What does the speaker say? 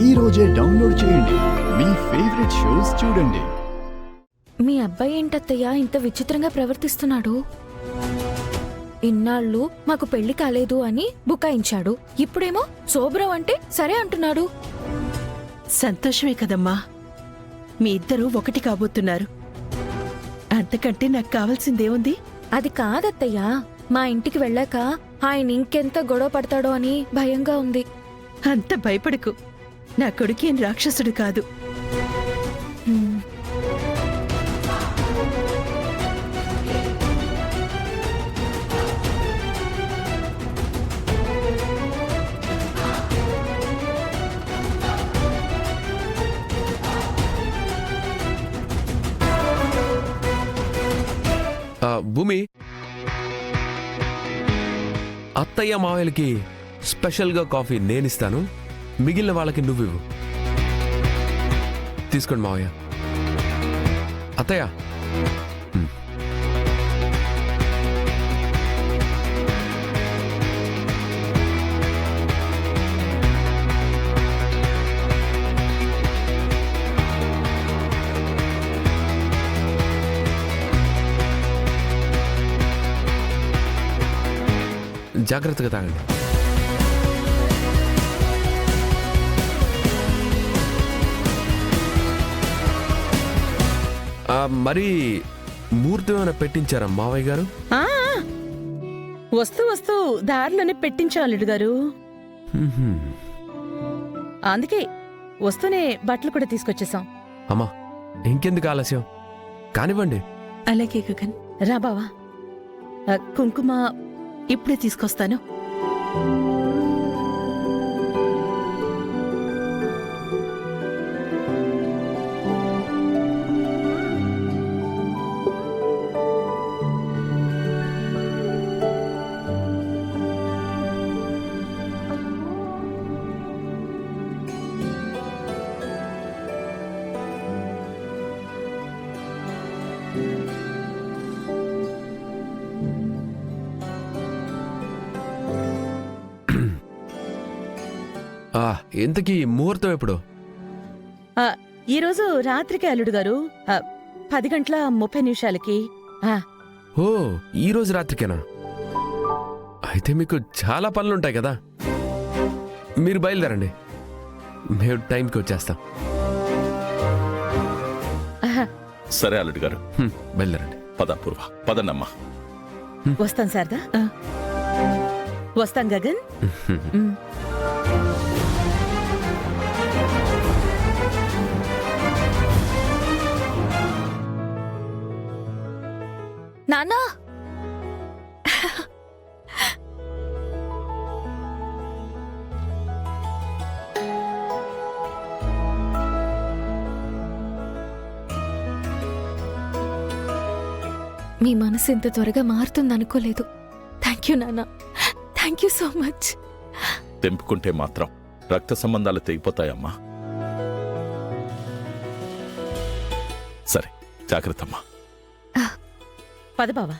ఈ రోజే డౌన్లోడ్ చేయండి. మీ ఫేవరెట్ షోస్ చూడండి. మీ అబ్బాయి ఏంటత్తయ్యా ఇంత విచిత్రంగా ప్రవర్తిస్తున్నాడు? ఇన్నాళ్ళు మాకు పెళ్లి కాలేదు అని బుకాయించాడు. ఇప్పుడేమో శోభ్రం అంటే సరే అంటున్నాడు. సంతోషమే కదమ్మా, మీ ఇద్దరూ ఒకటి కాబోతున్నారు. అంతకంటే నాకు కావాల్సిందేముంది? అది కాదత్తయ్యా, మా ఇంటికి వెళ్ళాక ఆయన ఇంకెంత గొడవ పడతాడో అని భయంగా ఉంది. అంత భయపడకు, నా కొడుకేం రాక్షసుడు కాదు. హ్మ్. భూమి, అత్తయ్య మావయ్యలకి స్పెషల్గా కాఫీ నేనిస్తాను, మిగిలిన వాళ్ళకి నువ్వివ్వు. తీసుకోండి మావయ్య. అత్తయ్య, జాగ్రత్తగా తాగండి. మరి ముహూర్తం ఏమైనా పెట్టించారా మావయ్య గారు? వస్తూ వస్తూ దారిలోనే పెట్టించా అల్లుడు గారు. అందుకే వస్తూనే బట్టలు కూడా తీసుకొచ్చేసాం. అమ్మా, ఇంకెందుకు ఆలస్యం, కానివ్వండి. అలాగే గగన్. రా బావా, కుంకుమ ఇప్పుడే తీసుకొస్తాను. ఇంతకీ ముహూర్తం ఎప్పుడు? ఈరోజు రాత్రికి అల్లుడు గారు, 10:30 ఓ, ఈ రోజు రాత్రికేనా? అయితే మీకు చాలా పనులుంటాయి కదా. మీరు బయలుదేరండి, మేము టైంకి వచ్చేస్తాం. సరే అల్లుడు గారు, బయలుదేరండి. పద పూర్వ, పదన్నమ్మా. వస్తాం శారదా. వస్తాం గగన్. నాన్నా, మీ మనసు ఇంత త్వరగా మారుతుందనుకోలేదు. థ్యాంక్ యూ నాన్న, థ్యాంక్ యూ సో మచ్. తెంపుకుంటే మాత్రం రక్త సంబంధాలు తెగిపోతాయమ్మా. సరే, జాగ్రత్తమ్మా. పద బావా.